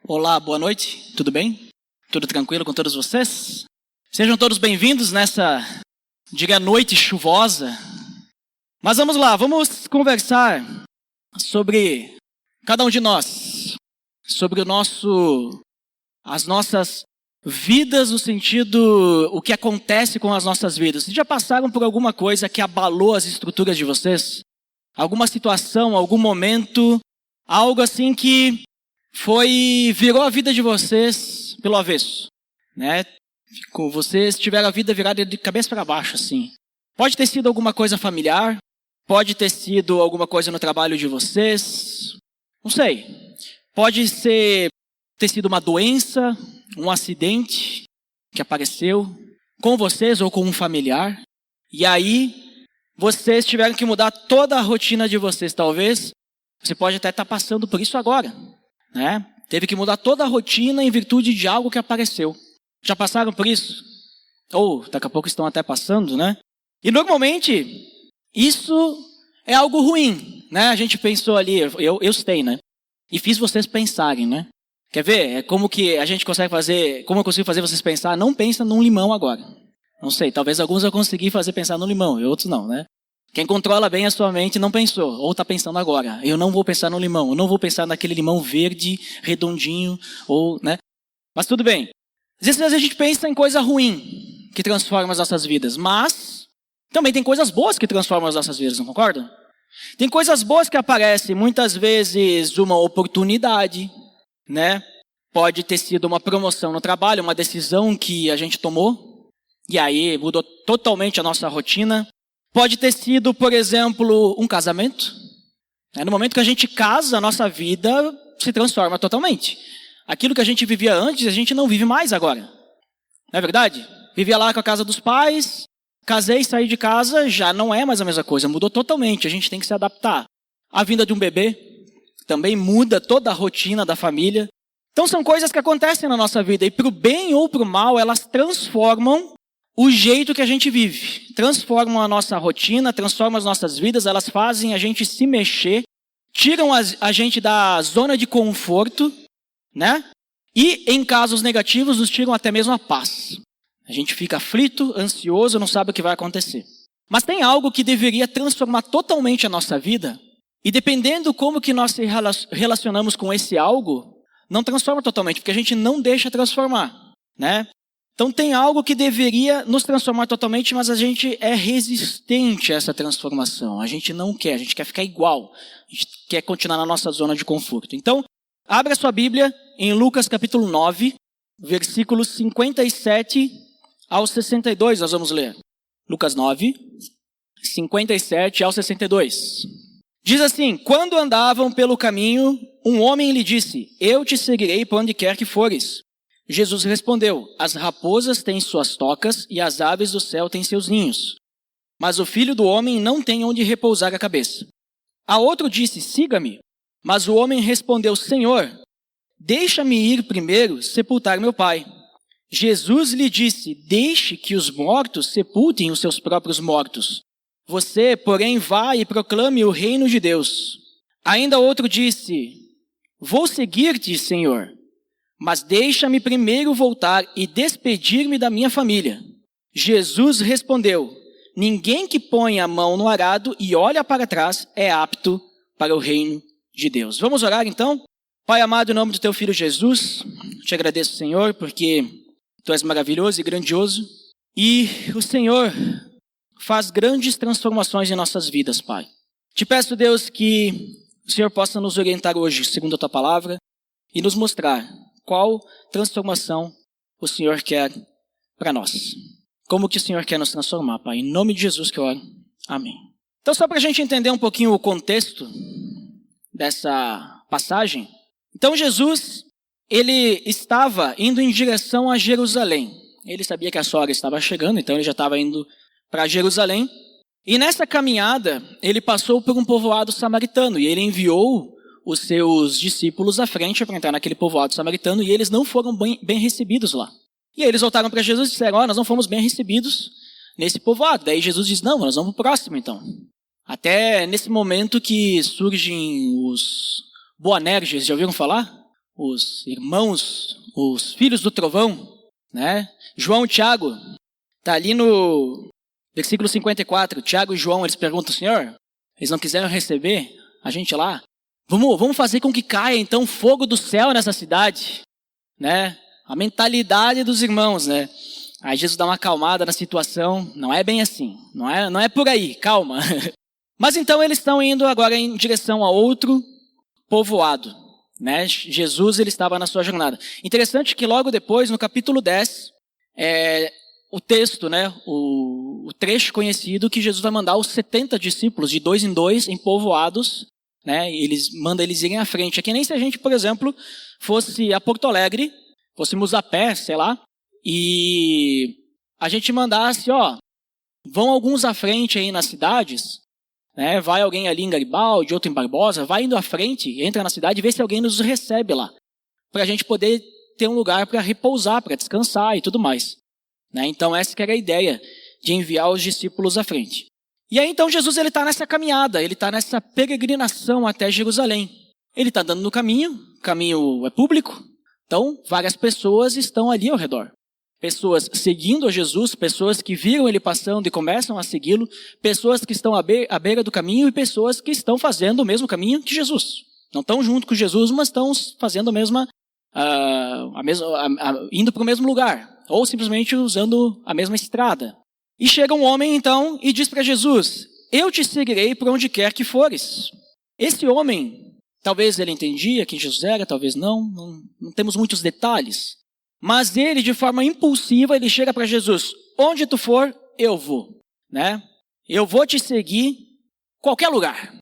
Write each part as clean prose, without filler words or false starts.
Olá, boa noite, tudo bem? Tudo tranquilo com todos vocês? Sejam todos bem-vindos nessa, noite chuvosa. Mas vamos lá, vamos conversar sobre cada um de nós, sobre as nossas vidas, no sentido, o que acontece com as nossas vidas. Vocês já passaram por alguma coisa que abalou as estruturas de vocês? Alguma situação, algum momento, algo assim que virou a vida de vocês pelo avesso, né? Vocês tiveram a vida virada de cabeça para baixo, assim. Pode ter sido alguma coisa familiar, pode ter sido alguma coisa no trabalho de vocês, não sei. Pode ter sido uma doença, um acidente que apareceu com vocês ou com um familiar. E aí, vocês tiveram que mudar toda a rotina de vocês. Talvez, você pode até estar passando por isso agora, né? Teve que mudar toda a rotina em virtude de algo que apareceu. Já passaram por isso? Ou daqui a pouco estão até passando, né? E normalmente, isso é algo ruim, né? A gente pensou ali, eu citei, né? E fiz vocês pensarem, né? Quer ver? É como que a gente consegue fazer, como eu consigo fazer vocês pensar? Não pensa num limão agora. Não sei, talvez alguns eu consegui fazer pensar no limão, e outros não, né? Quem controla bem a sua mente não pensou, ou está pensando agora. Eu não vou pensar no limão, eu não vou pensar naquele limão verde, redondinho, ou, né? Mas tudo bem. Às vezes a gente pensa em coisa ruim, que transforma as nossas vidas, mas também tem coisas boas que transformam as nossas vidas, não concordam? Tem coisas boas que aparecem, muitas vezes uma oportunidade, né? Pode ter sido uma promoção no trabalho, uma decisão que a gente tomou, e aí mudou totalmente a nossa rotina. Pode ter sido, por exemplo, um casamento. No momento que a gente casa, a nossa vida se transforma totalmente. Aquilo que a gente vivia antes, a gente não vive mais agora. Não é verdade? Vivia lá com a casa dos pais, casei, saí de casa, já não é mais a mesma coisa, mudou totalmente, a gente tem que se adaptar. A vinda de um bebê também muda toda a rotina da família. Então são coisas que acontecem na nossa vida, e para o bem ou para o mal, elas transformam o jeito que a gente vive, transformam a nossa rotina, transformam as nossas vidas, elas fazem a gente se mexer, tiram a gente da zona de conforto, né? E em casos negativos, nos tiram até mesmo a paz. A gente fica aflito, ansioso, não sabe o que vai acontecer. Mas tem algo que deveria transformar totalmente a nossa vida, e dependendo como que nós se relacionamos com esse algo, não transforma totalmente, porque a gente não deixa transformar, né? Então tem algo que deveria nos transformar totalmente, mas a gente é resistente a essa transformação. A gente não quer, a gente quer ficar igual. A gente quer continuar na nossa zona de conforto. Então, abra sua Bíblia em Lucas capítulo 9, versículos 57 ao 62, nós vamos ler. Lucas 9, 57 ao 62. Diz assim: quando andavam pelo caminho, um homem lhe disse: eu te seguirei por onde quer que fores. Jesus respondeu: as raposas têm suas tocas e as aves do céu têm seus ninhos, mas o filho do homem não tem onde repousar a cabeça. A outro disse: siga-me. Mas o homem respondeu: Senhor, deixa-me ir primeiro sepultar meu pai. Jesus lhe disse: deixe que os mortos sepultem os seus próprios mortos. Você, porém, vá e proclame o reino de Deus. Ainda outro disse: vou seguir-te, Senhor, mas deixa-me primeiro voltar e despedir-me da minha família. Jesus respondeu: ninguém que põe a mão no arado e olha para trás é apto para o reino de Deus. Vamos orar então? Pai amado, em nome do teu filho Jesus, te agradeço, Senhor, porque tu és maravilhoso e grandioso, e o Senhor faz grandes transformações em nossas vidas, Pai. Te peço, Deus, que o Senhor possa nos orientar hoje, segundo a tua palavra, e nos mostrar qual transformação o Senhor quer para nós. Como que o Senhor quer nos transformar, Pai? Em nome de Jesus que eu oro. Amém. Então, só para a gente entender um pouquinho o contexto dessa passagem. Então, Jesus, ele estava indo em direção a Jerusalém. Ele sabia que a sogra estava chegando, então ele já estava indo para Jerusalém. E nessa caminhada, ele passou por um povoado samaritano, e ele enviou os seus discípulos à frente para entrar naquele povoado samaritano, e eles não foram bem recebidos lá. E aí eles voltaram para Jesus e disseram: nós não fomos bem recebidos nesse povoado. Daí Jesus diz: não, nós vamos para o próximo então. Até nesse momento que surgem os Boanerges, já ouviram falar? os irmãos, os filhos do trovão, né? João e Tiago, está ali no versículo 54, Tiago e João, eles perguntam, Senhor, eles não quiseram receber a gente lá? Vamos fazer com que caia então fogo do céu nessa cidade, né? A mentalidade dos irmãos, né? Aí Jesus dá uma acalmada na situação, não é bem assim, não é por aí, calma. Mas então eles estão indo agora em direção a outro povoado, né? Jesus, ele estava na sua jornada. Interessante que logo depois, no capítulo 10, o texto, né? O trecho conhecido que Jesus vai mandar os 70 discípulos de 2 em 2 em povoados, né? Manda eles irem à frente. É que nem se a gente, por exemplo, fosse a Porto Alegre, fôssemos a pé, sei lá, e a gente mandasse, vão alguns à frente aí nas cidades, né? Vai alguém ali em Garibaldi, outro em Barbosa, vai indo à frente, entra na cidade e vê se alguém nos recebe lá, para a gente poder ter um lugar para repousar, para descansar e tudo mais, né? Então essa que era a ideia de enviar os discípulos à frente. E aí então Jesus ele está nessa caminhada, ele está nessa peregrinação até Jerusalém. Ele está andando no caminho, o caminho é público, então várias pessoas estão ali ao redor. Pessoas seguindo a Jesus, pessoas que viram ele passando e começam a segui-lo, pessoas que estão à beira do caminho e pessoas que estão fazendo o mesmo caminho que Jesus. Não estão junto com Jesus, mas estão fazendo indo para o mesmo lugar, ou simplesmente usando a mesma estrada. E chega um homem então e diz para Jesus, eu te seguirei por onde quer que fores. Esse homem, talvez ele entendia quem Jesus era, talvez não temos muitos detalhes. Mas ele, de forma impulsiva, ele chega para Jesus, onde tu for, eu vou, né? Eu vou te seguir qualquer lugar.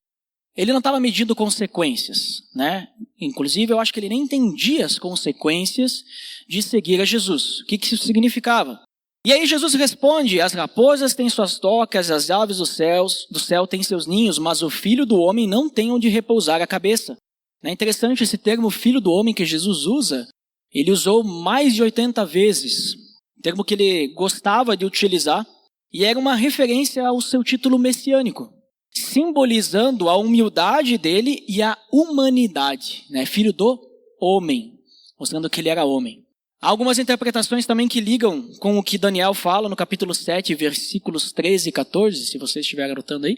Ele não estava medindo consequências, né? Inclusive, eu acho que ele nem entendia as consequências de seguir a Jesus. O que isso significava? E aí Jesus responde, as raposas têm suas tocas, as aves do céu têm seus ninhos, mas o filho do homem não tem onde repousar a cabeça. É interessante esse termo filho do homem que Jesus usa, ele usou mais de 80 vezes, termo que ele gostava de utilizar, e era uma referência ao seu título messiânico, simbolizando a humildade dele e a humanidade, né? Filho do homem, mostrando que ele era homem. Há algumas interpretações também que ligam com o que Daniel fala no capítulo 7, versículos 13 e 14, se vocês estiverem anotando aí,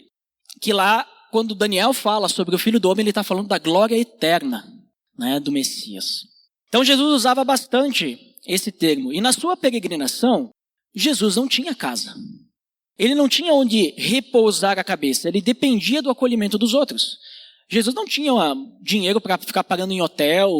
que lá, quando Daniel fala sobre o Filho do Homem, ele está falando da glória eterna, né, do Messias. Então Jesus usava bastante esse termo. E na sua peregrinação, Jesus não tinha casa. Ele não tinha onde repousar a cabeça. Ele dependia do acolhimento dos outros. Jesus não tinha dinheiro para ficar pagando em hotel,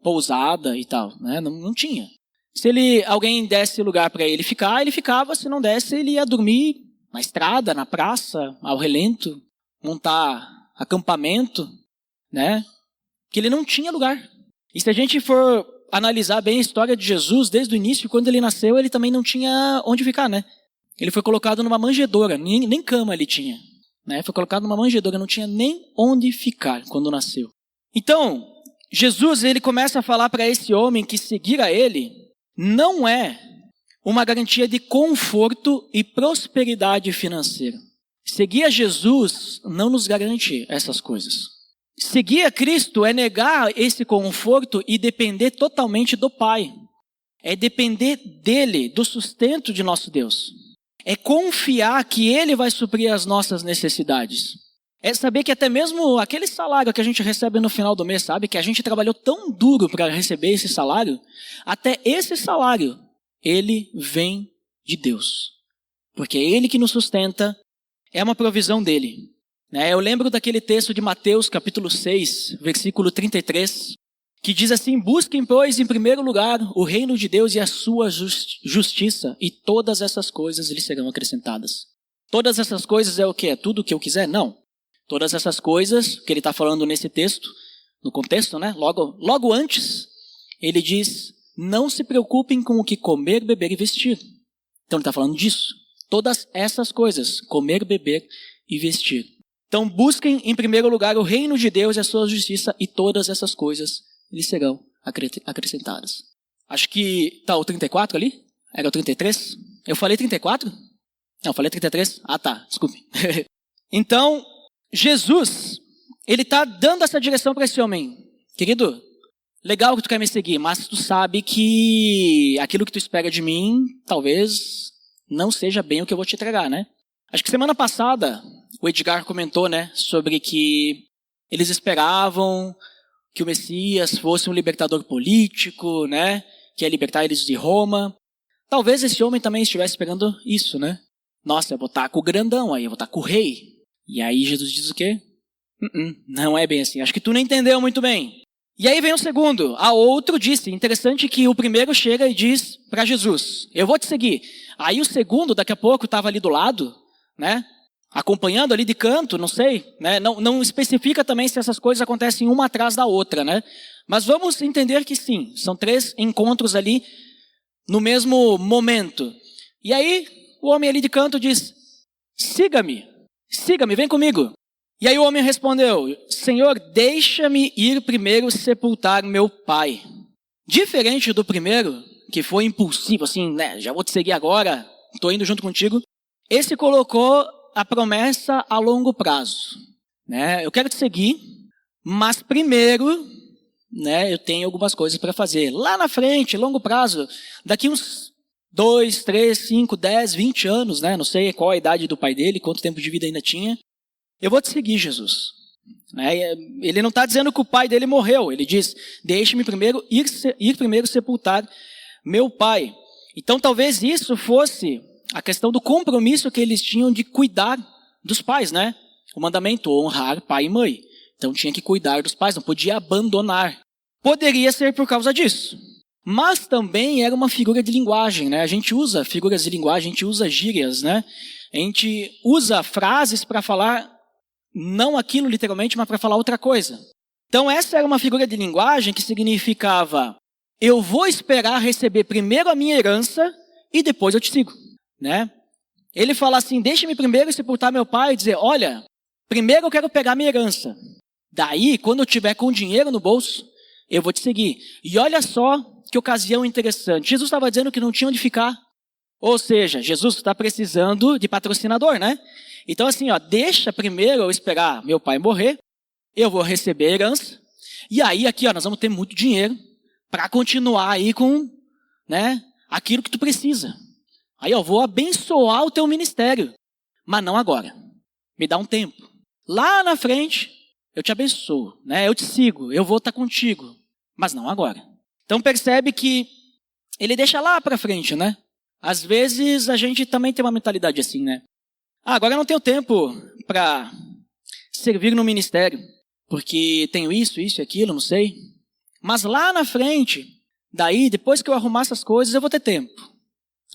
pousada e tal, né? Não tinha. Se alguém desse lugar para ele ficar, ele ficava. Se não desse, ele ia dormir na estrada, na praça, ao relento, montar acampamento, né? Que ele não tinha lugar. E se a gente for analisar bem a história de Jesus, desde o início, quando ele nasceu, ele também não tinha onde ficar, né? Ele foi colocado numa manjedoura, nem cama ele tinha, né? Foi colocado numa manjedoura, não tinha nem onde ficar quando nasceu. Então, Jesus, ele começa a falar para esse homem que seguir a ele não é uma garantia de conforto e prosperidade financeira. Seguir a Jesus não nos garante essas coisas. Seguir a Cristo é negar esse conforto e depender totalmente do Pai. É depender dele, do sustento de nosso Deus. É confiar que Ele vai suprir as nossas necessidades. É saber que até mesmo aquele salário que a gente recebe no final do mês, sabe? Que a gente trabalhou tão duro para receber esse salário, até esse salário, ele vem de Deus. Porque é Ele que nos sustenta, é uma provisão dele. Eu lembro daquele texto de Mateus, capítulo 6, versículo 33, que diz assim, busquem, pois, em primeiro lugar o reino de Deus e a sua justiça, e todas essas coisas lhes serão acrescentadas. Todas essas coisas é o quê? É tudo o que eu quiser? Não. Todas essas coisas que ele está falando nesse texto, no contexto, né? Logo antes, ele diz, não se preocupem com o que comer, beber e vestir. Então ele está falando disso. Todas essas coisas, comer, beber e vestir. Então busquem em primeiro lugar o reino de Deus e a sua justiça, e todas essas coisas lhes serão acrescentadas. Acho que está o 34 ali? Era o 33? Eu falei 34? Não, eu falei 33? Ah, tá, desculpe. Então, Jesus, ele está dando essa direção para esse homem. Querido, legal que tu quer me seguir, mas tu sabe que aquilo que tu espera de mim, talvez não seja bem o que eu vou te entregar, né? Acho que semana passada o Edgar comentou, né, sobre que eles esperavam que o Messias fosse um libertador político, né, que ia libertar eles de Roma. Talvez esse homem também estivesse esperando isso, né? Nossa, eu vou estar com o grandão aí, eu vou estar com o rei. E aí Jesus diz o quê? Não é bem assim, acho que tu não entendeu muito bem. E aí vem o segundo. A outro disse, interessante que o primeiro chega e diz para Jesus, eu vou te seguir. Aí o segundo, daqui a pouco, estava ali do lado, né? Acompanhando ali de canto, não sei, né? Não especifica também se essas coisas acontecem uma atrás da outra, né? Mas vamos entender que sim, são 3 encontros ali no mesmo momento. E aí o homem ali de canto diz, siga-me, vem comigo. E aí o homem respondeu, Senhor, deixa-me ir primeiro sepultar meu pai. Diferente do primeiro, que foi impulsivo, assim, né, já vou te seguir agora, estou indo junto contigo. Esse colocou a promessa a longo prazo, né? Eu quero te seguir, mas primeiro, né, eu tenho algumas coisas para fazer. Lá na frente, longo prazo, daqui uns 2, 3, 5, 10, 20 anos, né? Não sei qual a idade do pai dele, quanto tempo de vida ainda tinha. Eu vou te seguir, Jesus. Ele não está dizendo que o pai dele morreu. Ele diz, deixe-me primeiro ir primeiro sepultar meu pai. Então talvez isso fosse a questão do compromisso que eles tinham de cuidar dos pais, né? O mandamento, honrar pai e mãe. Então tinha que cuidar dos pais, não podia abandonar. Poderia ser por causa disso. Mas também era uma figura de linguagem, né? A gente usa figuras de linguagem, a gente usa gírias, né? A gente usa frases para falar não aquilo literalmente, mas para falar outra coisa. Então essa era uma figura de linguagem que significava eu vou esperar receber primeiro a minha herança e depois eu te sigo, né? Ele fala assim, deixe-me primeiro sepultar meu pai e dizer, olha, primeiro eu quero pegar minha herança. Daí, quando eu tiver com dinheiro no bolso, eu vou te seguir. E olha só que ocasião interessante. Jesus estava dizendo que não tinha onde ficar. Ou seja, Jesus está precisando de patrocinador, né? Então assim, ó, deixa primeiro eu esperar meu pai morrer, eu vou receber a herança, e aí aqui, ó, nós vamos ter muito dinheiro para continuar aí com, né, aquilo que tu precisa. Aí eu vou abençoar o teu ministério, mas não agora. Me dá um tempo. Lá na frente, eu te abençoo, né? Eu te sigo, eu vou estar contigo, mas não agora. Então percebe que ele deixa lá para frente, né? Às vezes a gente também tem uma mentalidade assim, né? Agora eu não tenho tempo para servir no ministério, porque tenho isso e aquilo, não sei. Mas lá na frente, daí, depois que eu arrumar essas coisas, eu vou ter tempo.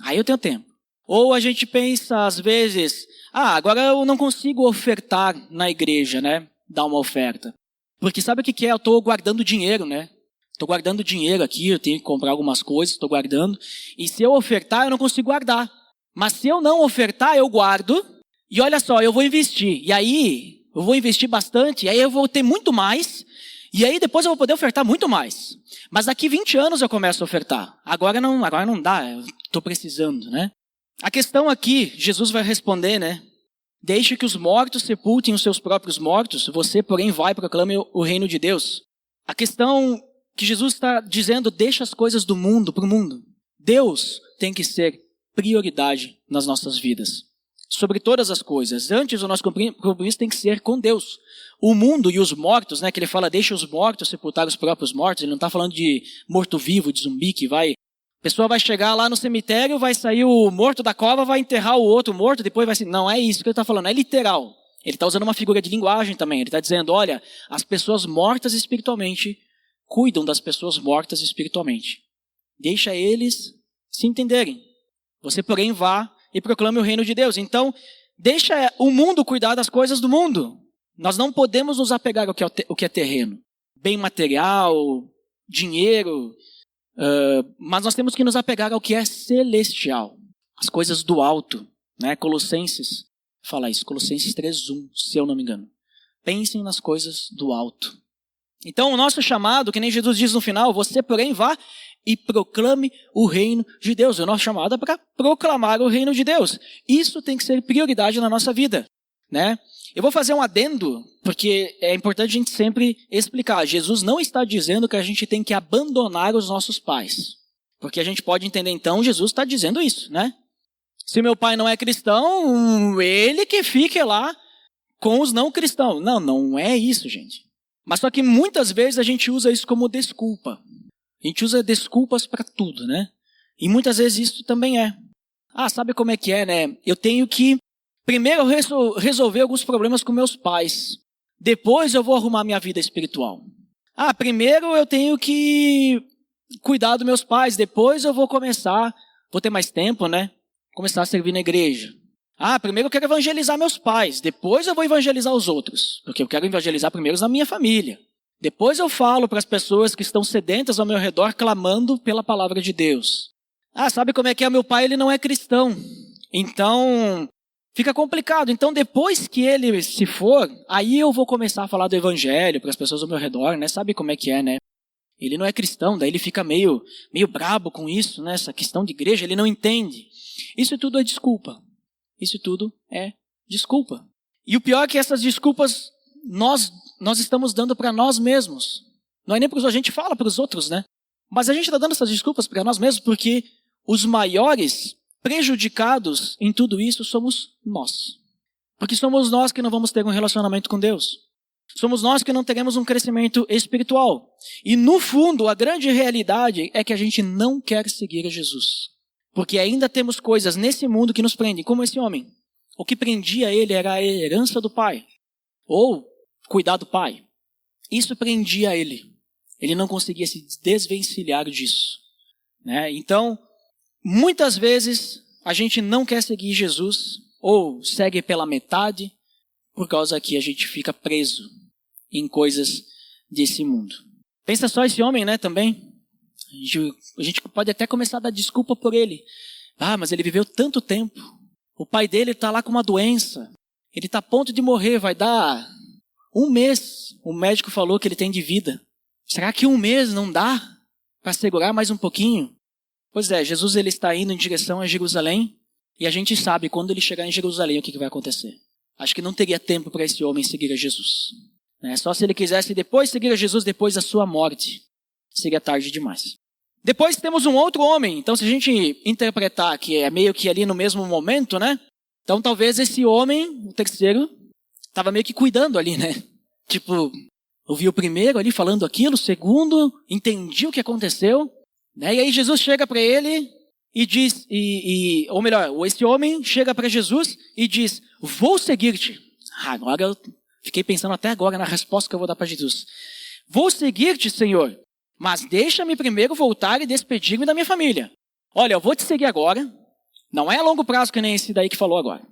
Aí eu tenho tempo. Ou a gente pensa, às vezes, agora eu não consigo ofertar na igreja, né? Dar uma oferta. Porque sabe o que é? Eu estou guardando dinheiro, né? Estou guardando dinheiro aqui, eu tenho que comprar algumas coisas, estou guardando. E se eu ofertar, eu não consigo guardar. Mas se eu não ofertar, eu guardo. E olha só, eu vou investir. E aí, eu vou investir bastante. E aí eu vou ter muito mais. E aí depois eu vou poder ofertar muito mais. Mas daqui 20 anos eu começo a ofertar. Agora não dá, eu estou precisando, né? A questão aqui, Jesus vai responder, né? Deixe que os mortos sepultem os seus próprios mortos. Você, porém, vai e proclame o reino de Deus. A questão que Jesus está dizendo, deixa as coisas do mundo para o mundo. Deus tem que ser prioridade nas nossas vidas. Sobre todas as coisas. Antes, o nosso compromisso tem que ser com Deus. O mundo e os mortos, né, que ele fala, deixa os mortos sepultar os próprios mortos. Ele não está falando de morto-vivo, de zumbi que vai... A pessoa vai chegar lá no cemitério, vai sair o morto da cova, vai enterrar o outro morto, depois vai ser... Não é isso que ele está falando, é literal. Ele está usando uma figura de linguagem também. Ele está dizendo, olha, as pessoas mortas espiritualmente cuidam das pessoas mortas espiritualmente. Deixa eles se entenderem. Você, porém, vá e proclame o reino de Deus. Então, deixa o mundo cuidar das coisas do mundo. Nós não podemos nos apegar ao que é terreno. Bem material, dinheiro, mas nós temos que nos apegar ao que é celestial. As coisas do alto, né? Colossenses fala isso, Colossenses 3:1, se eu não me engano. Pensem nas coisas do alto. Então, o nosso chamado, que nem Jesus diz no final, você, porém, vá e proclame o reino de Deus. O nosso chamado é para proclamar o reino de Deus. Isso tem que ser prioridade na nossa vida. né? Eu vou fazer um adendo, porque é importante a gente sempre explicar. Jesus não está dizendo que a gente tem que abandonar os nossos pais. Porque a gente pode entender, então, Jesus está dizendo isso, né? Se meu pai não é cristão, ele que fique lá com os não cristãos. Não, não é isso, gente. Mas só que muitas vezes a gente usa isso como desculpa. A gente usa desculpas para tudo, né? E muitas vezes isso também é. Sabe como é que é, né? Eu tenho que primeiro resolver alguns problemas com meus pais. Depois eu vou arrumar minha vida espiritual. Primeiro eu tenho que cuidar dos meus pais. Depois eu vou ter mais tempo, né? Começar a servir na igreja. Primeiro eu quero evangelizar meus pais. Depois eu vou evangelizar os outros. Porque eu quero evangelizar primeiro na minha família. Depois eu falo para as pessoas que estão sedentas ao meu redor, clamando pela palavra de Deus. Sabe como é que é? Meu pai, ele não é cristão. Então, fica complicado. Então, depois que ele se for, aí eu vou começar a falar do evangelho para as pessoas ao meu redor, né? Sabe como é que é, né? Ele não é cristão, daí ele fica meio brabo com isso, né? Essa questão de igreja, ele não entende. Isso tudo é desculpa. Isso tudo é desculpa. E o pior é que essas desculpas nós estamos dando para nós mesmos. Não é nem porque a gente fala para os outros, né? Mas a gente está dando essas desculpas para nós mesmos porque os maiores prejudicados em tudo isso somos nós. Porque somos nós que não vamos ter um relacionamento com Deus. Somos nós que não teremos um crescimento espiritual. E no fundo, a grande realidade é que a gente não quer seguir a Jesus. Porque ainda temos coisas nesse mundo que nos prendem, como esse homem. O que prendia ele era a herança do pai. Ou cuidar do pai. Isso prendia ele. Ele não conseguia se desvencilhar disso, né? Então, muitas vezes a gente não quer seguir Jesus ou segue pela metade por causa que a gente fica preso em coisas desse mundo. Pensa só esse homem, né, também. A gente pode até começar a dar desculpa por ele. Mas ele viveu tanto tempo. O pai dele está lá com uma doença. Ele está a ponto de morrer, vai dar 1 mês. O médico falou que ele tem de vida. Será que 1 mês não dá para segurar mais um pouquinho? Pois é, Jesus ele está indo em direção a Jerusalém e a gente sabe quando ele chegar em Jerusalém o que vai acontecer. Acho que não teria tempo para esse homem seguir a Jesus. Só se ele quisesse depois seguir a Jesus depois da sua morte. Seria tarde demais. Depois temos um outro homem. Então se a gente interpretar que é meio que ali no mesmo momento, né? Então talvez esse homem, o terceiro, estava meio que cuidando ali, né? Tipo, ouvi o primeiro ali falando aquilo, o segundo, entendi o que aconteceu, né? E aí Jesus chega para ele e diz, ou melhor, esse homem chega para Jesus e diz, vou seguir-te. Agora eu fiquei pensando até agora na resposta que eu vou dar para Jesus. Vou seguir-te, Senhor, mas deixa-me primeiro voltar e despedir-me da minha família. Olha, eu vou te seguir agora, não é a longo prazo que nem esse daí que falou agora.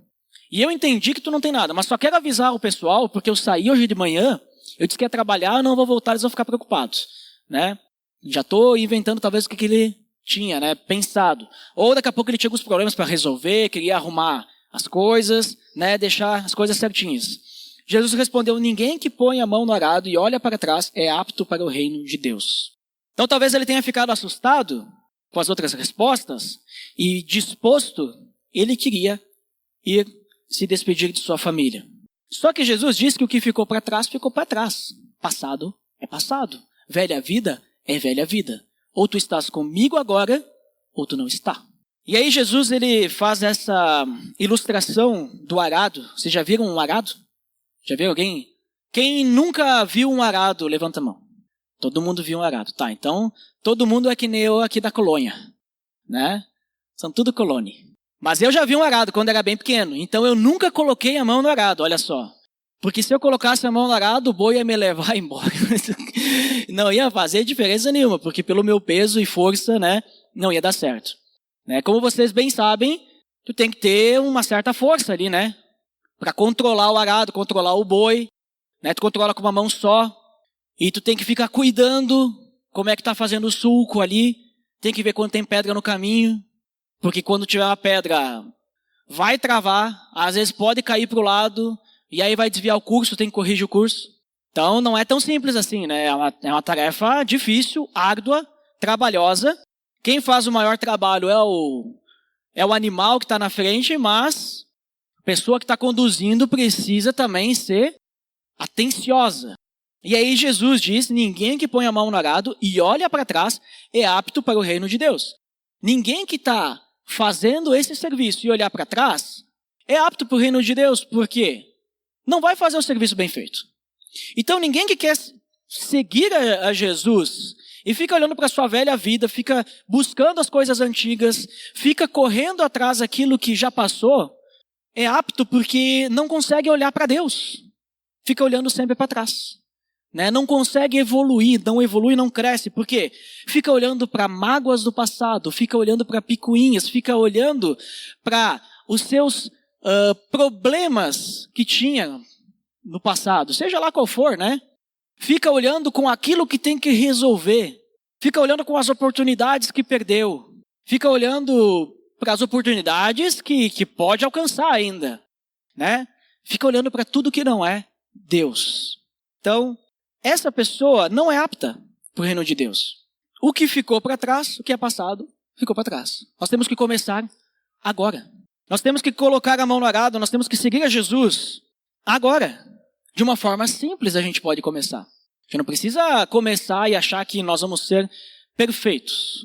E eu entendi que tu não tem nada, mas só quero avisar o pessoal, porque eu saí hoje de manhã, eu disse que ia trabalhar, eu não vou voltar, eles vão ficar preocupados, né? Já estou inventando talvez o que ele tinha, né? Pensado. Ou daqui a pouco ele tinha alguns problemas para resolver, queria arrumar as coisas, né? Deixar as coisas certinhas. Jesus respondeu, ninguém que põe a mão no arado e olha para trás é apto para o reino de Deus. Então talvez ele tenha ficado assustado com as outras respostas e disposto, ele queria ir se despedir de sua família. Só que Jesus disse que o que ficou para trás, ficou para trás. Passado é passado. Velha vida é velha vida. Ou tu estás comigo agora, ou tu não está. E aí Jesus ele faz essa ilustração do arado. Vocês já viram um arado? Já viu alguém? Quem nunca viu um arado, levanta a mão. Todo mundo viu um arado. Tá, então todo mundo é que nem eu aqui da colônia, né? São tudo colônia. Mas eu já vi um arado quando era bem pequeno. Então eu nunca coloquei a mão no arado, olha só. Porque se eu colocasse a mão no arado, o boi ia me levar embora. Não ia fazer diferença nenhuma, porque pelo meu peso e força, né, não ia dar certo. Né? Como vocês bem sabem, tu tem que ter uma certa força ali, né? Para controlar o arado, controlar o boi. Né? Tu controla com uma mão só. E tu tem que ficar cuidando como é que tá fazendo o sulco ali. Tem que ver quando tem pedra no caminho. Porque quando tiver uma pedra, vai travar, às vezes pode cair para o lado, e aí vai desviar o curso, tem que corrigir o curso. Então não é tão simples assim, né? É uma tarefa difícil, árdua, trabalhosa. Quem faz o maior trabalho é o animal que está na frente, mas A pessoa que está conduzindo precisa também ser atenciosa. E aí Jesus diz, ninguém que põe a mão no arado e olha para trás é apto para o reino de Deus. Ninguém que está fazendo esse serviço e olhar para trás é apto para o reino de Deus, porque não vai fazer o serviço bem feito. Então ninguém que quer seguir a Jesus e fica olhando para a sua velha vida, fica buscando as coisas antigas, fica correndo atrás daquilo que já passou, é apto porque não consegue olhar para Deus. Fica olhando sempre para trás. Não consegue evoluir, não evolui, não cresce. Por quê? Fica olhando para mágoas do passado, fica olhando para picuinhas, fica olhando para os seus problemas que tinha no passado, seja lá qual for, Fica olhando com aquilo que tem que resolver. Fica olhando com as oportunidades que perdeu. Fica olhando para as oportunidades que pode alcançar ainda, Fica olhando para tudo que não é Deus. Então, essa pessoa não é apta para o reino de Deus. O que ficou para trás, o que é passado, ficou para trás. Nós temos que começar agora. Nós temos que colocar a mão no arado, nós temos que seguir a Jesus agora. De uma forma simples a gente pode começar. A gente não precisa começar e achar que nós vamos ser perfeitos.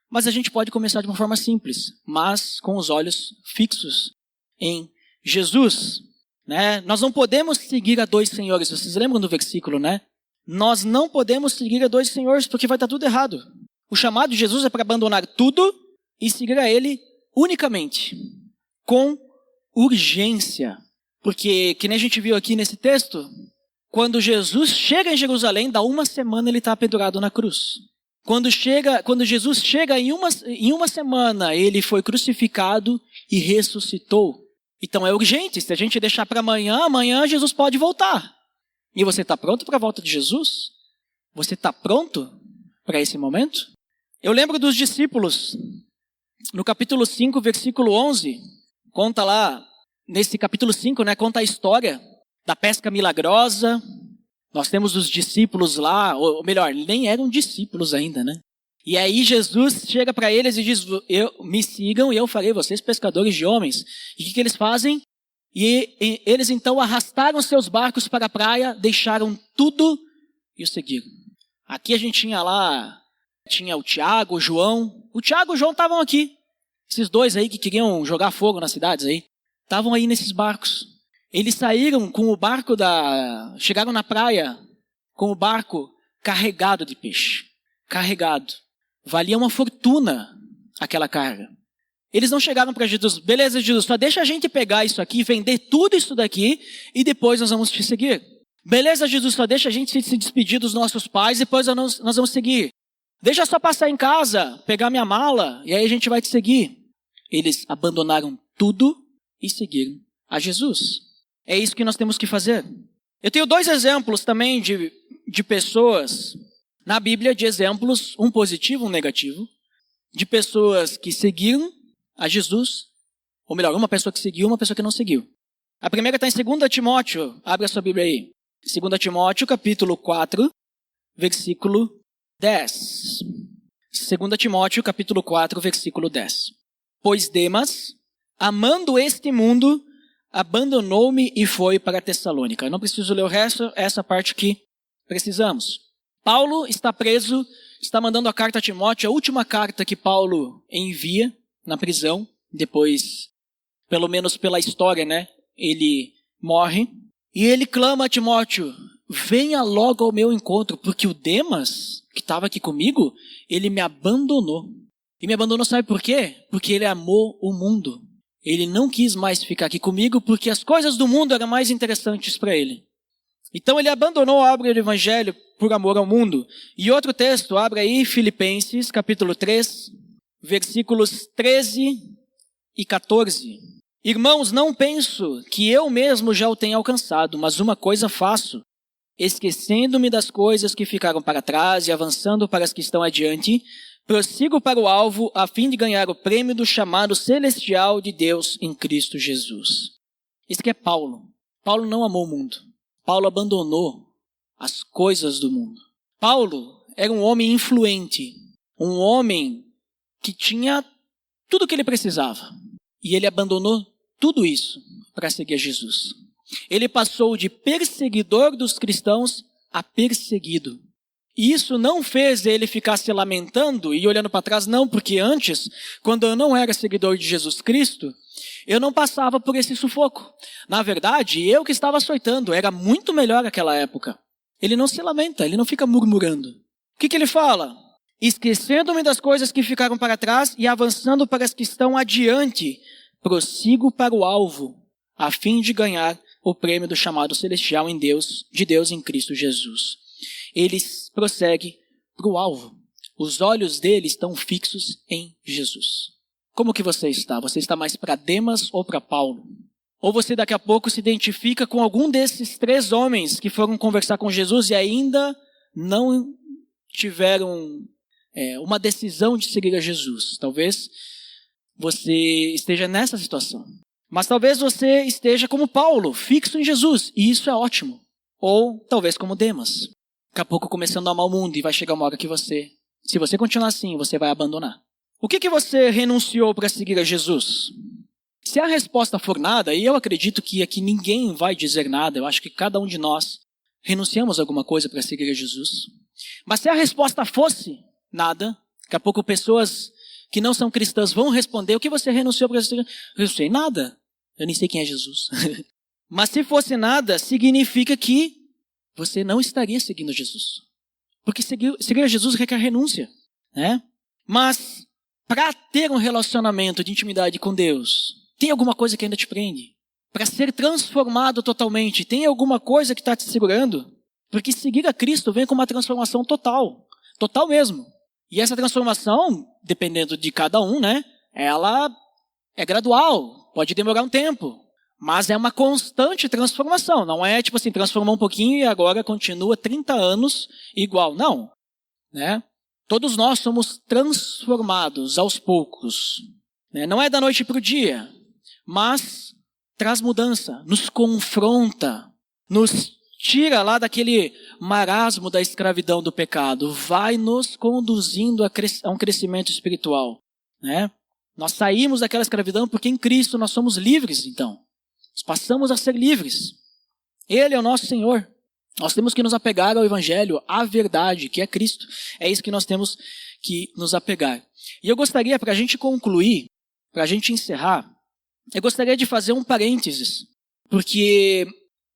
Mas a gente pode começar de uma forma simples, mas com os olhos fixos em Jesus. Nós não podemos seguir a dois senhores. Vocês lembram do versículo, Nós não podemos seguir a dois senhores porque vai estar tudo errado. O chamado de Jesus é para abandonar tudo e seguir a Ele unicamente, com urgência. Porque, que nem a gente viu aqui nesse texto, quando Jesus chega em Jerusalém, dá uma semana ele está pendurado na cruz. Quando Jesus chega em uma semana, ele foi crucificado e ressuscitou. Então é urgente, se a gente deixar para amanhã Jesus pode voltar. E você está pronto para a volta de Jesus? Você está pronto para esse momento? Eu lembro dos discípulos, no capítulo 5, versículo 11, conta lá, nesse capítulo 5, conta a história da pesca milagrosa. Nós temos os discípulos lá, ou melhor, nem eram discípulos ainda, E aí Jesus chega para eles e diz, me sigam e eu farei vocês pescadores de homens. E o que eles fazem? E eles então arrastaram seus barcos para a praia, deixaram tudo e o seguiram. Aqui a gente tinha o Tiago, o João. O Tiago e o João estavam aqui. Esses dois aí que queriam jogar fogo nas cidades aí. Estavam aí nesses barcos. Eles saíram com o barco chegaram na praia com o barco carregado de peixe. Carregado. Valia uma fortuna aquela carga. Eles não chegaram para Jesus, beleza Jesus, só deixa a gente pegar isso aqui, vender tudo isso daqui e depois nós vamos te seguir. Beleza Jesus, só deixa a gente se despedir dos nossos pais e depois nós vamos seguir. Deixa só passar em casa, pegar minha mala e aí a gente vai te seguir. Eles abandonaram tudo e seguiram a Jesus. É isso que nós temos que fazer. Eu tenho 2 exemplos também de pessoas na Bíblia, de exemplos, um positivo, um negativo, de pessoas que seguiram a Jesus, ou melhor, uma pessoa que seguiu, uma pessoa que não seguiu. A primeira está em 2 Timóteo, abre a sua Bíblia aí. 2 Timóteo, capítulo 4, versículo 10. 2 Timóteo, capítulo 4, versículo 10. Pois Demas, amando este mundo, abandonou-me e foi para Tessalônica. Eu não preciso ler o resto, essa parte que precisamos. Paulo está preso, está mandando a carta a Timóteo, a última carta que Paulo envia na prisão, depois, pelo menos pela história, ele morre. E ele clama a Timóteo, venha logo ao meu encontro, porque o Demas, que estava aqui comigo, ele me abandonou. E me abandonou, sabe por quê? Porque ele amou o mundo. Ele não quis mais ficar aqui comigo, porque as coisas do mundo eram mais interessantes para ele. Então ele abandonou a obra do Evangelho por amor ao mundo. E outro texto, abre aí Filipenses, capítulo 3, versículos 13 e 14. Irmãos, não penso que eu mesmo já o tenha alcançado, mas uma coisa faço, esquecendo-me das coisas que ficaram para trás e avançando para as que estão adiante, prossigo para o alvo a fim de ganhar o prêmio do chamado celestial de Deus em Cristo Jesus. Isso que é Paulo. Paulo não amou o mundo. Paulo abandonou as coisas do mundo. Paulo era um homem influente, um homem que tinha tudo o que ele precisava. E ele abandonou tudo isso para seguir Jesus. Ele passou de perseguidor dos cristãos a perseguido. E isso não fez ele ficar se lamentando e olhando para trás, não, porque antes, quando eu não era seguidor de Jesus Cristo, eu não passava por esse sufoco. Na verdade, eu que estava açoitando, era muito melhor naquela época. Ele não se lamenta, ele não fica murmurando. O que ele fala? Esquecendo-me das coisas que ficaram para trás e avançando para as que estão adiante, prossigo para o alvo, a fim de ganhar o prêmio do chamado celestial de Deus em Cristo Jesus. Ele prossegue para o alvo. Os olhos dele estão fixos em Jesus. Como que você está? Você está mais para Demas ou para Paulo? Ou você daqui a pouco se identifica com algum desses 3 homens que foram conversar com Jesus e ainda não tiveram uma decisão de seguir a Jesus? Talvez você esteja nessa situação. Mas talvez você esteja como Paulo, fixo em Jesus, e isso é ótimo. Ou talvez como Demas, daqui a pouco começando a amar o mundo e vai chegar uma hora que se você continuar assim, você vai abandonar. O que você renunciou para seguir a Jesus? Se a resposta for nada, e eu acredito que aqui ninguém vai dizer nada, eu acho que cada um de nós renunciamos a alguma coisa para seguir a Jesus. Mas se a resposta fosse nada, daqui a pouco pessoas que não são cristãs vão responder, o que você renunciou para seguir? Eu não sei nada, eu nem sei quem é Jesus. Mas se fosse nada, significa que você não estaria seguindo Jesus. Porque seguir a Jesus requer renúncia, né? Mas para ter um relacionamento de intimidade com Deus, tem alguma coisa que ainda te prende? Para ser transformado totalmente, tem alguma coisa que está te segurando? Porque seguir a Cristo vem com uma transformação total. Total mesmo. E essa transformação, dependendo de cada um, né? Ela é gradual, pode demorar um tempo. Mas é uma constante transformação. Não é tipo assim, transformou um pouquinho e agora continua 30 anos igual. Não. Né? Todos nós somos transformados aos poucos. Né? Não é da noite para o dia. Mas traz mudança, nos confronta, nos tira lá daquele marasmo da escravidão do pecado, vai nos conduzindo a um crescimento espiritual. Né? Nós saímos daquela escravidão porque em Cristo nós somos livres, então. Nós passamos a ser livres. Ele é o nosso Senhor. Nós temos que nos apegar ao Evangelho, à verdade, que é Cristo. É isso que nós temos que nos apegar. E eu gostaria, para a gente concluir, para a gente encerrar, eu gostaria de fazer um parênteses, porque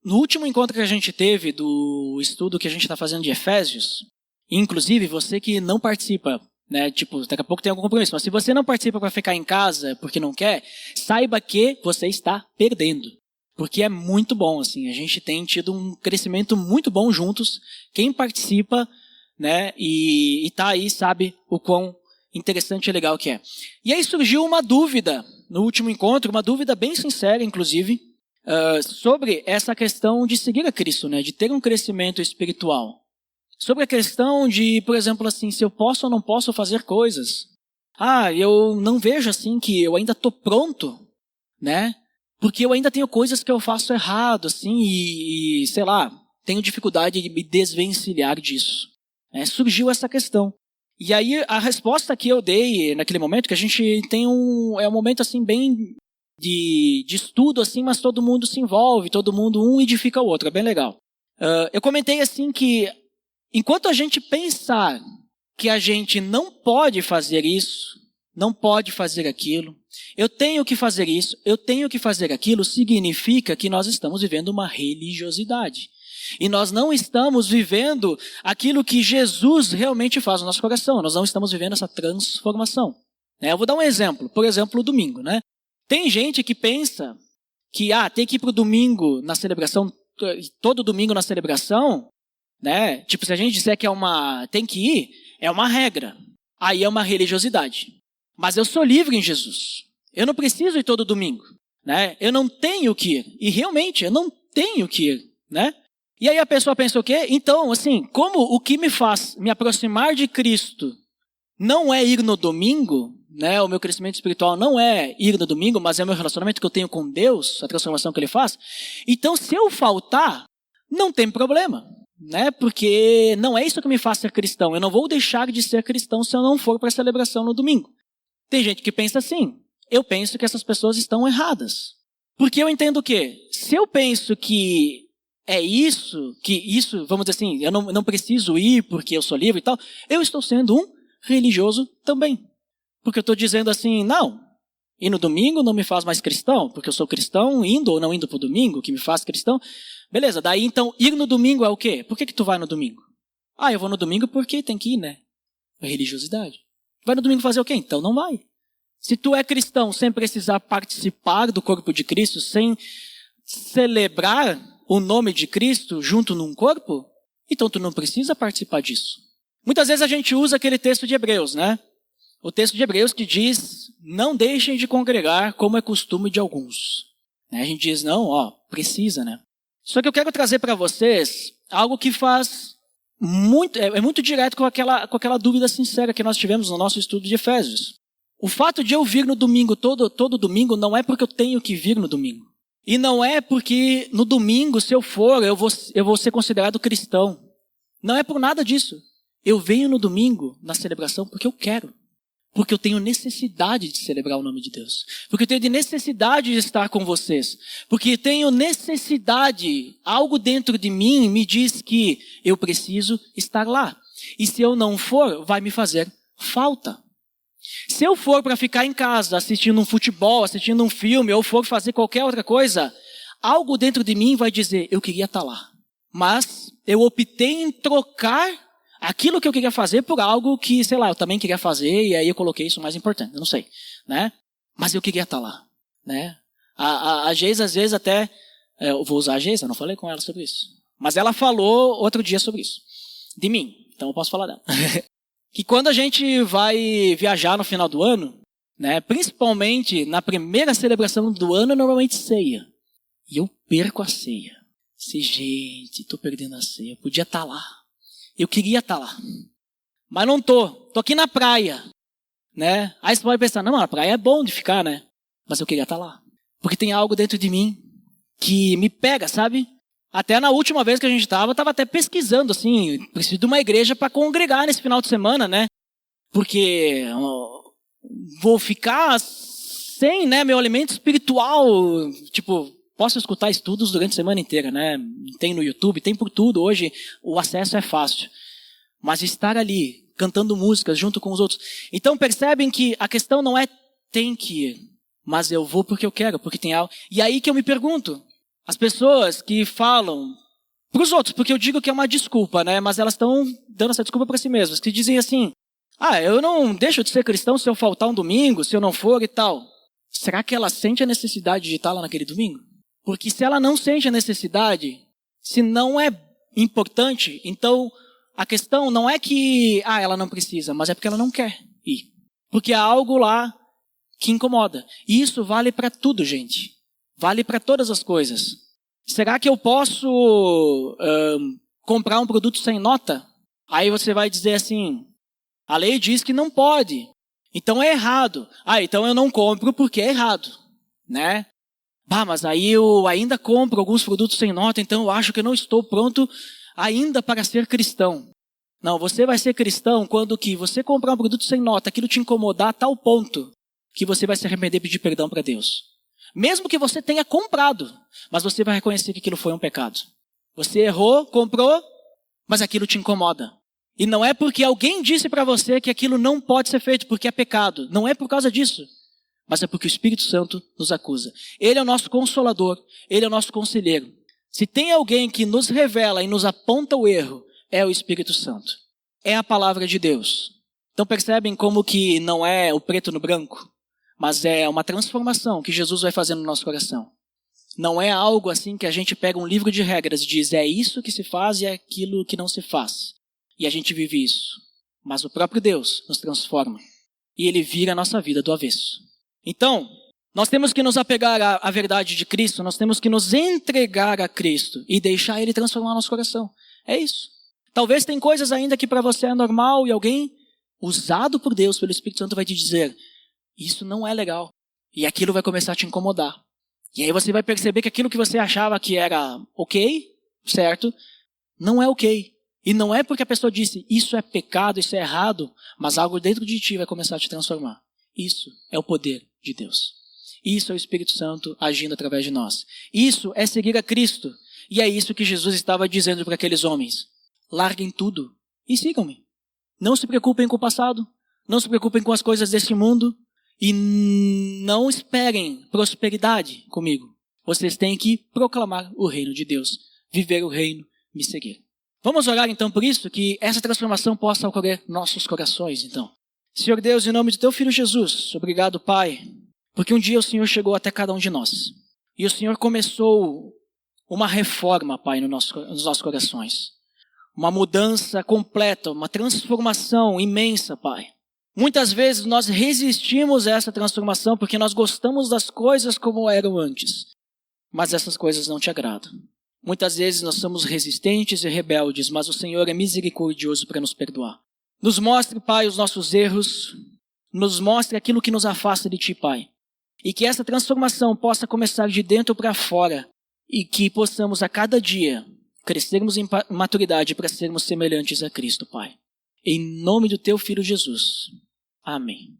no último encontro que a gente teve do estudo que a gente está fazendo de Efésios, inclusive você que não participa, né, tipo, daqui a pouco tem algum compromisso, mas se você não participa para ficar em casa porque não quer, saiba que você está perdendo, porque é muito bom, assim, a gente tem tido um crescimento muito bom juntos, quem participa, né, e está aí sabe o quão interessante e legal que é. E aí surgiu uma dúvida no último encontro, uma dúvida bem sincera, inclusive, sobre essa questão de seguir a Cristo, né, de ter um crescimento espiritual. Sobre a questão de, por exemplo, assim, se eu posso ou não posso fazer coisas. Eu não vejo assim que eu ainda estou pronto, né, porque eu ainda tenho coisas que eu faço errado, assim, e sei lá, tenho dificuldade de me desvencilhar disso. Surgiu essa questão. E aí a resposta que eu dei naquele momento, que a gente tem é um momento assim bem de estudo, assim, mas todo mundo se envolve, todo mundo um edifica o outro, é bem legal. Eu comentei assim que enquanto a gente pensar que a gente não pode fazer isso, não pode fazer aquilo, eu tenho que fazer isso, eu tenho que fazer aquilo, significa que nós estamos vivendo uma religiosidade. E nós não estamos vivendo aquilo que Jesus realmente faz no nosso coração. Nós não estamos vivendo essa transformação. Eu vou dar um exemplo. Por exemplo, o domingo. Né? Tem gente que pensa que tem que ir para o domingo na celebração, todo domingo na celebração. Né? Tipo, se a gente disser que tem que ir, é uma regra. Aí é uma religiosidade. Mas eu sou livre em Jesus. Eu não preciso ir todo domingo. Né? Eu não tenho que ir. E realmente, eu não tenho que ir. Né? E aí a pessoa pensa o quê? Então, assim, como o que me faz me aproximar de Cristo não é ir no domingo, né? O meu crescimento espiritual não é ir no domingo, mas é o meu relacionamento que eu tenho com Deus, a transformação que Ele faz. Então, se eu faltar, não tem problema, né? Porque não é isso que me faz ser cristão. Eu não vou deixar de ser cristão se eu não for para a celebração no domingo. Tem gente que pensa assim. Eu penso que essas pessoas estão erradas. Porque eu entendo o quê? Se eu penso que isso, vamos dizer assim, eu não preciso ir porque eu sou livre e tal, eu estou sendo um religioso também. Porque eu estou dizendo assim, não, ir no domingo não me faz mais cristão, porque eu sou cristão indo ou não indo para o domingo, que me faz cristão. Beleza, daí então ir no domingo é o quê? Por que tu vai no domingo? Ah, eu vou no domingo porque tem que ir, né? É religiosidade. Vai no domingo fazer o quê? Então não vai. Se tu é cristão sem precisar participar do corpo de Cristo, sem celebrar o nome de Cristo junto num corpo, então tu não precisa participar disso. Muitas vezes a gente usa aquele texto de Hebreus, né? O texto de Hebreus que diz, não deixem de congregar como é costume de alguns. A gente diz, não, precisa, né? Só que eu quero trazer para vocês algo que faz é muito direto com aquela dúvida sincera que nós tivemos no nosso estudo de Efésios. O fato de eu vir no domingo, todo domingo, não é porque eu tenho que vir no domingo. E não é porque no domingo, se eu for, eu vou ser considerado cristão. Não é por nada disso. Eu venho no domingo, na celebração, porque eu quero. Porque eu tenho necessidade de celebrar o nome de Deus. Porque eu tenho necessidade de estar com vocês. Porque eu tenho necessidade, algo dentro de mim me diz que eu preciso estar lá. E se eu não for, vai me fazer falta. Se eu for para ficar em casa assistindo um futebol, assistindo um filme, ou for fazer qualquer outra coisa, algo dentro de mim vai dizer, eu queria estar lá. Mas eu optei em trocar aquilo que eu queria fazer por algo que, sei lá, eu também queria fazer, e aí eu coloquei isso mais importante, eu não sei, né? Mas eu queria estar lá, né? A Geisa, às vezes, até, eu vou usar a Geisa, não falei com ela sobre isso, mas ela falou outro dia sobre isso, de mim, então eu posso falar dela. Que quando a gente vai viajar no final do ano, né, principalmente na primeira celebração do ano, normalmente ceia. E eu perco a ceia. Gente, tô perdendo a ceia. Eu podia estar lá. Eu queria estar lá. Mas não tô. Tô aqui na praia. Né? Aí você pode pensar, não, a praia é bom de ficar, né? Mas eu queria estar lá. Porque tem algo dentro de mim que me pega, sabe? Até na última vez que a gente estava, eu estava até pesquisando, assim, preciso de uma igreja para congregar nesse final de semana, né? Porque vou ficar sem, né, meu alimento espiritual. Tipo, posso escutar estudos durante a semana inteira, né? Tem no YouTube, tem por tudo. Hoje o acesso é fácil. Mas estar ali, cantando músicas junto com os outros. Então percebem que a questão não é tem que ir, mas eu vou porque eu quero, porque tem algo. E aí que eu me pergunto, as pessoas que falam para os outros, porque eu digo que é uma desculpa, né? Mas elas estão dando essa desculpa para si mesmas, que dizem assim, eu não deixo de ser cristão se eu faltar um domingo, se eu não for e tal. Será que ela sente a necessidade de estar lá naquele domingo? Porque se ela não sente a necessidade, se não é importante, então a questão não é que ela não precisa, mas é porque ela não quer ir. Porque há algo lá que incomoda. E isso vale para tudo, gente. Vale para todas as coisas. Será que eu posso comprar um produto sem nota? Aí você vai dizer assim, a lei diz que não pode. Então é errado. Então eu não compro porque é errado. Né? Mas aí eu ainda compro alguns produtos sem nota, então eu acho que eu não estou pronto ainda para ser cristão. Não, você vai ser cristão quando que você comprar um produto sem nota, aquilo te incomodar a tal ponto que você vai se arrepender e pedir perdão para Deus. Mesmo que você tenha comprado, mas você vai reconhecer que aquilo foi um pecado. Você errou, comprou, mas aquilo te incomoda. E não é porque alguém disse para você que aquilo não pode ser feito porque é pecado. Não é por causa disso. Mas é porque o Espírito Santo nos acusa. Ele é o nosso consolador, ele é o nosso conselheiro. Se tem alguém que nos revela e nos aponta o erro, é o Espírito Santo. É a palavra de Deus. Então percebem como que não é o preto no branco? Mas é uma transformação que Jesus vai fazer no nosso coração. Não é algo assim que a gente pega um livro de regras e diz, é isso que se faz e é aquilo que não se faz. E a gente vive isso. Mas o próprio Deus nos transforma. E Ele vira a nossa vida do avesso. Então, nós temos que nos apegar à verdade de Cristo, nós temos que nos entregar a Cristo e deixar Ele transformar nosso coração. É isso. Talvez tem coisas ainda que para você é normal e alguém usado por Deus, pelo Espírito Santo, vai te dizer, isso não é legal. E aquilo vai começar a te incomodar. E aí você vai perceber que aquilo que você achava que era ok, certo, não é ok. E não é porque a pessoa disse, isso é pecado, isso é errado, mas algo dentro de ti vai começar a te transformar. Isso é o poder de Deus. Isso é o Espírito Santo agindo através de nós. Isso é seguir a Cristo. E é isso que Jesus estava dizendo para aqueles homens. Larguem tudo e sigam-me. Não se preocupem com o passado. Não se preocupem com as coisas deste mundo. E não esperem prosperidade comigo. Vocês têm que proclamar o reino de Deus. Viver o reino, me seguir. Vamos orar então por isso, que essa transformação possa ocorrer em nossos corações então. Senhor Deus, em nome do teu Filho Jesus, obrigado, Pai, porque um dia o Senhor chegou até cada um de nós. E o Senhor começou uma reforma, Pai, nos nossos corações. Uma mudança completa, uma transformação imensa, Pai. Muitas vezes nós resistimos a essa transformação porque nós gostamos das coisas como eram antes. Mas essas coisas não te agradam. Muitas vezes nós somos resistentes e rebeldes, mas o Senhor é misericordioso para nos perdoar. Nos mostre, Pai, os nossos erros. Nos mostre aquilo que nos afasta de Ti, Pai. E que essa transformação possa começar de dentro para fora. E que possamos a cada dia crescermos em maturidade para sermos semelhantes a Cristo, Pai. Em nome do Teu Filho Jesus. Amém.